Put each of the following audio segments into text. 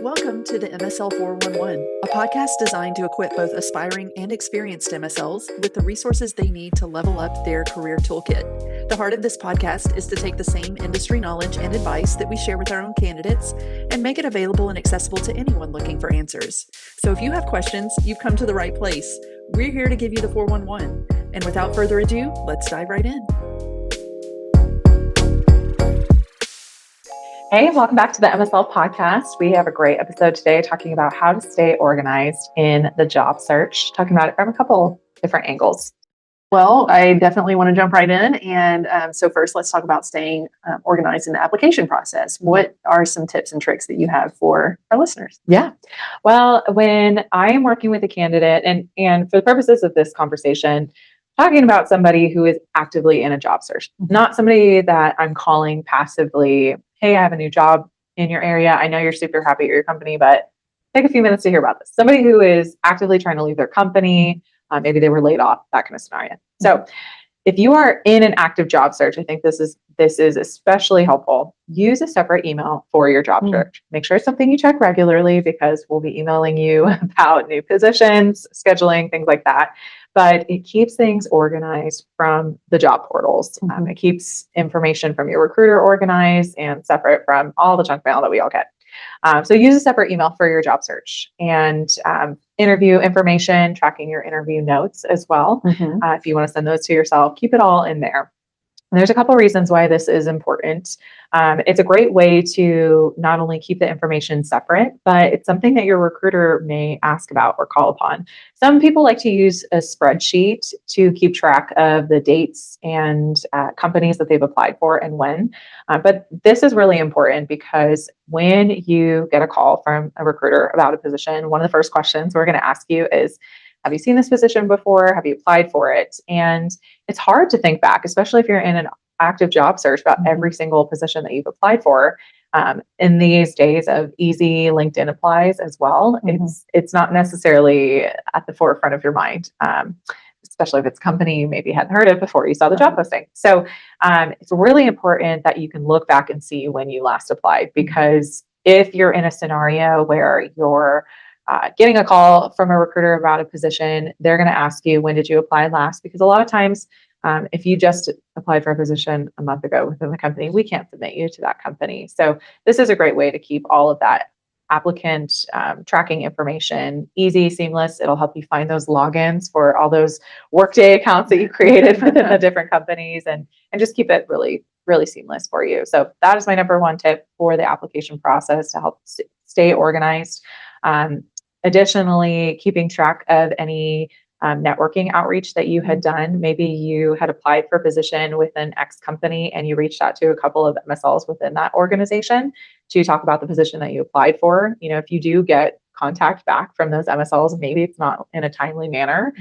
Welcome to the MSL 411, a podcast designed to equip both aspiring and experienced MSLs with the resources they need to level up their career toolkit. The heart of this podcast is to take the same industry knowledge and advice that we share with our own candidates and make it available and accessible to anyone looking for answers. So if you have questions, you've come to the right place. We're here to give you the 411. And without further ado, let's dive right in. Hey, welcome back to the MSL podcast. We have a great episode today talking about how to stay organized in the job search, talking about it from a couple different angles. Well, I definitely want to jump right in. And so first, let's talk about staying organized in the application process. What are some tips and tricks that you have for our listeners? Yeah. Well, when I am working with a candidate, and for the purposes of this conversation, talking about somebody who is actively in a job search, not somebody that I'm calling passively, hey, I have a new job in your area. I know you're super happy at your company, but take a few minutes to hear about this. Somebody who is actively trying to leave their company, maybe they were laid off, that kind of scenario. So if you are in an active job search, I think this is especially helpful. Use a separate email for your job search. Make sure it's something you check regularly because we'll be emailing you about new positions, scheduling, things like that. But it keeps things organized from the job portals. It keeps information from your recruiter organized and separate from all the junk mail that we all get. So use a separate email for your job search and interview information, tracking your interview notes as well. If you want to send those to yourself, keep it all in there. And there's a couple of reasons why this is important. It's a great way to not only keep the information separate, but it's something that your recruiter may ask about or call upon. Some people like to use a spreadsheet to keep track of the dates and companies that they've applied for and when. But this is really important because when you get a call from a recruiter about a position, one of the first questions we're going to ask you is, have you seen this position before? Have you applied for it? And it's hard to think back, especially if you're in an active job search, about every single position that you've applied for. In these days of easy LinkedIn applies as well, it's not necessarily at the forefront of your mind, especially if it's a company you maybe hadn't heard of before you saw the job posting. So it's really important that you can look back and see when you last applied, because if you're in a scenario where you're getting a call from a recruiter about a position, they're going to ask you, when did you apply last? Because a lot of times, if you just applied for a position a month ago within the company, we can't submit you to that company. So this is a great way to keep all of that applicant tracking information easy, seamless. It'll help you find those logins for all those Workday accounts that you created within the different companies, and just keep it really, really seamless for you. So that is my number one tip for the application process to help stay organized. Additionally, keeping track of any networking outreach that you had done. Maybe you had applied for a position with an X company and you reached out to a couple of MSLs within that organization to talk about the position that you applied for. You know, if you do get contact back from those MSLs, maybe it's not in a timely manner.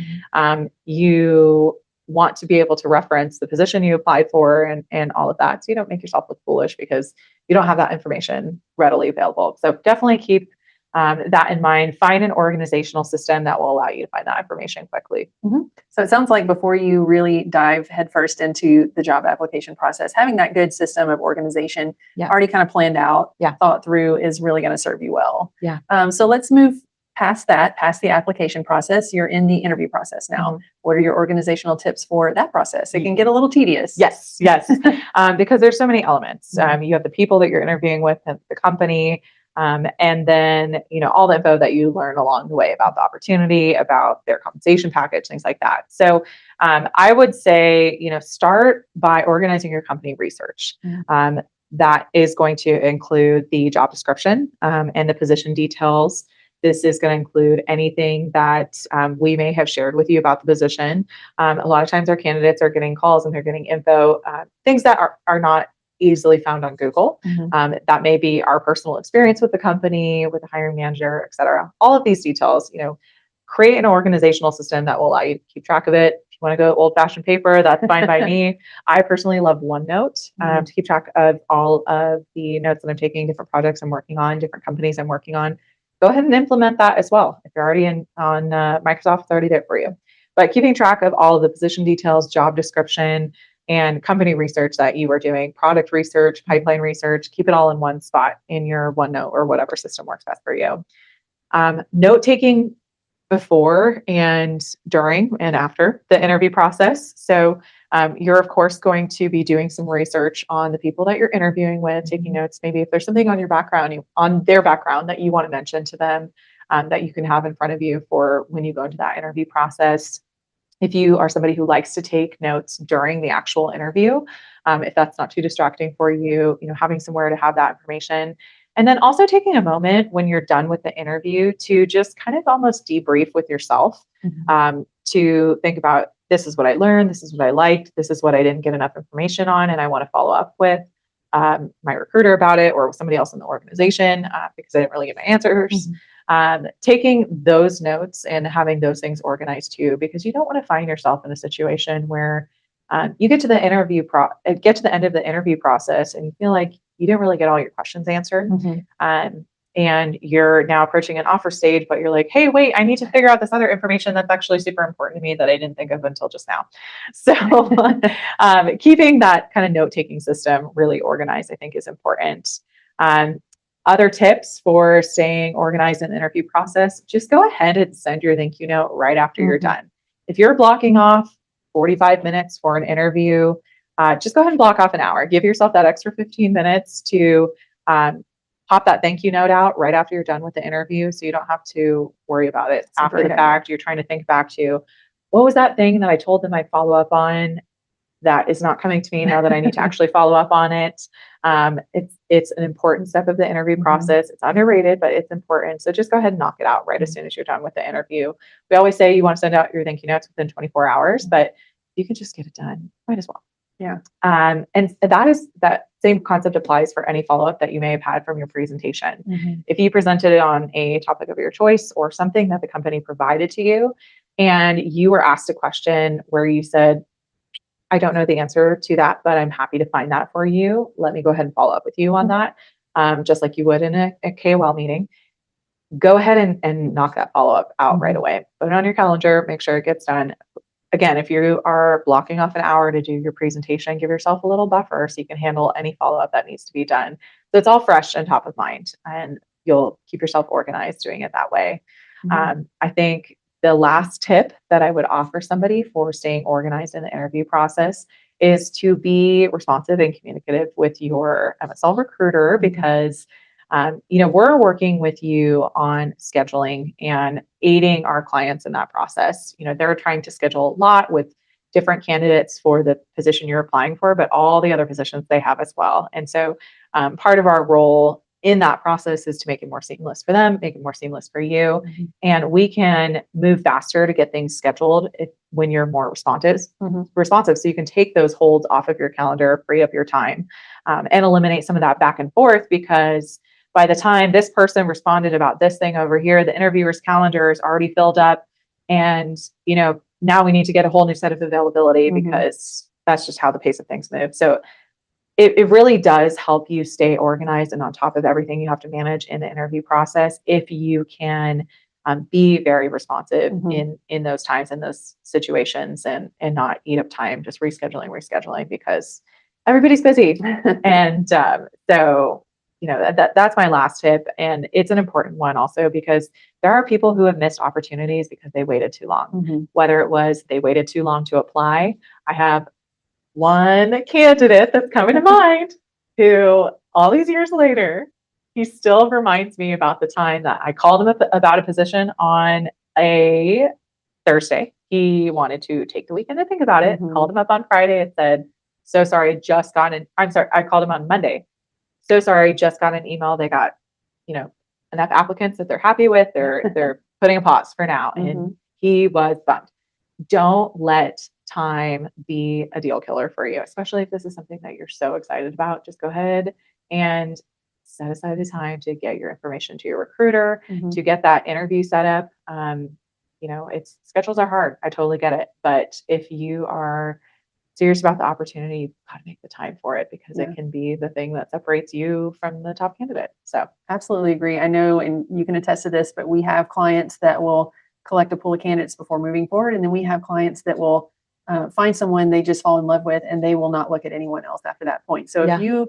You want to be able to reference the position you applied for and all of that, so you don't make yourself look foolish because you don't have that information readily available. So definitely keep that in mind. Find an organizational system that will allow you to find that information quickly. So it sounds like before you really dive headfirst into the job application process, having that good system of organization already kind of planned out, thought through, is really going to serve you well. So let's move past that, past the application process. You're in the interview process now. What are your organizational tips for that process? It can get a little tedious. Yes. Because there's so many elements. You have the people that you're interviewing with, and the company, and then, all the info that you learn along the way about the opportunity, about their compensation package, things like that. So I would say, start by organizing your company research. That is going to include the job description and the position details. This is going to include anything that we may have shared with you about the position. A lot of times our candidates are getting calls and they're getting info, things that are not easily found on Google. That may be our personal experience with the company, with the hiring manager, et cetera. All of these details, create an organizational system that will allow you to keep track of it. If you want to go old-fashioned paper, that's fine by me. I personally love OneNote to keep track of all of the notes that I'm taking, different projects I'm working on, different companies I'm working on. Go ahead and implement that as well. If you're already on Microsoft, it's already there for you. But keeping track of all of the position details, job description, and company research that you are doing, product research, pipeline research, keep it all in one spot in your OneNote or whatever system works best for you. Note taking before and during and after the interview process. So you're of course going to be doing some research on the people that you're interviewing with, taking notes. Maybe if there's something on your background, on their background that you want to mention to them, that you can have in front of you for when you go into that interview process. If you are somebody who likes to take notes during the actual interview, if that's not too distracting for you, having somewhere to have that information. And then also taking a moment when you're done with the interview to just kind of almost debrief with yourself, to think about, this is what I learned, this is what I liked, this is what I didn't get enough information on, and I want to follow up with my recruiter about it or with somebody else in the organization because I didn't really get my answers. Taking those notes and having those things organized too, because you don't want to find yourself in a situation where you get to the end of the interview process and you feel like you didn't really get all your questions answered. And you're now approaching an offer stage, but you're like, hey, wait, I need to figure out this other information that's actually super important to me that I didn't think of until just now. So keeping that kind of note-taking system really organized, I think, is important. Other tips for staying organized in the interview process, just go ahead and send your thank you note right after you're done. If you're blocking off 45 minutes for an interview, just go ahead and block off an hour. Give yourself that extra 15 minutes to pop that thank you note out right after you're done with the interview, so you don't have to worry about it after the fact. You're trying to think back to, what was that thing that I told them I'd follow up on that is not coming to me now that I need to actually follow up on it. It's an important step of the interview process. It's underrated, but it's important. So just go ahead and knock it out right as soon as you're done with the interview. We always say you want to send out your thank you notes within 24 hours, but you can just get it done. Might as well. Yeah. And that same concept applies for any follow-up that you may have had from your presentation. If you presented it on a topic of your choice or something that the company provided to you, and you were asked a question where you said, I don't know the answer to that, but I'm happy to find that for you. Let me go ahead and follow up with you on that, just like you would in a KOL meeting. Go ahead and knock that follow-up out right away. Put it on your calendar, make sure it gets done. Again, if you are blocking off an hour to do your presentation, give yourself a little buffer so you can handle any follow-up that needs to be done. So it's all fresh and top of mind, and you'll keep yourself organized doing it that way. I think the last tip that I would offer somebody for staying organized in the interview process is to be responsive and communicative with your MSL recruiter, because we're working with you on scheduling and aiding our clients in that process. They're trying to schedule a lot with different candidates for the position you're applying for, but all the other positions they have as well. And so part of our role in that process is to make it more seamless for them, make it more seamless for you. And we can move faster to get things scheduled when you're more responsive. So you can take those holds off of your calendar, free up your time, and eliminate some of that back and forth, because by the time this person responded about this thing over here, the interviewer's calendar is already filled up. And, now we need to get a whole new set of availability because that's just how the pace of things move. So it really does help you stay organized and on top of everything you have to manage in the interview process if you can be very responsive in those times, in those situations, and not eat up time just rescheduling because everybody's busy. And so that's my last tip. And it's an important one also, because there are people who have missed opportunities because they waited too long, whether it was they waited too long to apply. I have one candidate that's coming to mind who all these years later, he still reminds me about the time that I called him about a position on a Thursday. He wanted to take the weekend to think about it. Called him up on Friday and said, so sorry, I called him on Monday. So sorry, just got an email. They got, enough applicants that they're happy with. They're putting a pause for now. And he was bummed. Don't let time be a deal killer for you, especially if this is something that you're so excited about. Just go ahead and set aside the time to get your information to your recruiter, to get that interview set up. Schedules are hard. I totally get it. But if you are serious about the opportunity, you've got to make the time for it, because it can be the thing that separates you from the top candidate. So absolutely agree. I know, and you can attest to this, but we have clients that will collect a pool of candidates before moving forward. And then we have clients that will find someone they just fall in love with, and they will not look at anyone else after that point. So Yeah. if you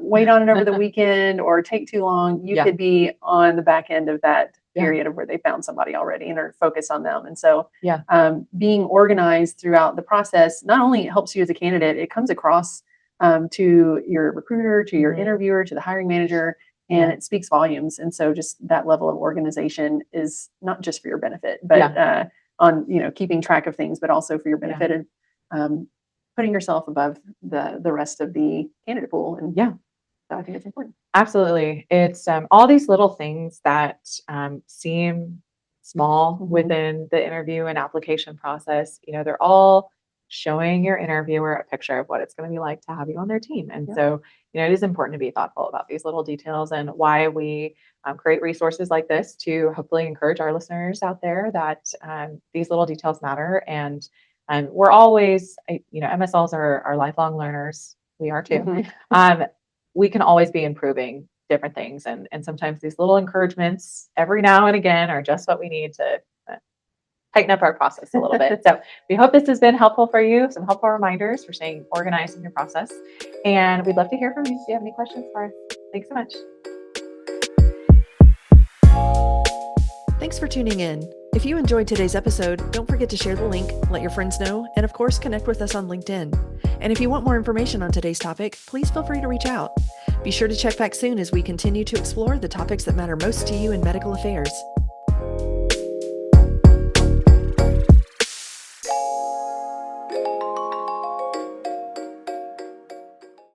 wait on it over the weekend or take too long, you Yeah. could be on the back end of that Yeah. period of where they found somebody already and are focused on them. And so Yeah. being organized throughout the process, not only helps you as a candidate, it comes across to your recruiter, to your Mhm. interviewer, to the hiring manager, and it speaks volumes. And so just that level of organization is not just for your benefit, but on, keeping track of things, but also for your Yeah. benefit and putting yourself above the rest of the candidate pool. And Yeah. so I think it's important. Absolutely. It's all these little things that seem small Mhm. within the interview and application process. They're all showing your interviewer a picture of what it's going to be like to have you on their team. And Yeah. so, it is important to be thoughtful about these little details, and why we create resources like this to hopefully encourage our listeners out there that these little details matter. And we're always, MSLs are lifelong learners. We are too. Mhm. We can always be improving different things. And sometimes these little encouragements every now and again are just what we need to tighten up our process a little bit. So we hope this has been helpful for you, some helpful reminders for staying organized in your process. And we'd love to hear from you if you have any questions for us. Thanks so much. Thanks for tuning in. If you enjoyed today's episode, don't forget to share the link, let your friends know, and of course, connect with us on LinkedIn. And if you want more information on today's topic, please feel free to reach out. Be sure to check back soon as we continue to explore the topics that matter most to you in medical affairs.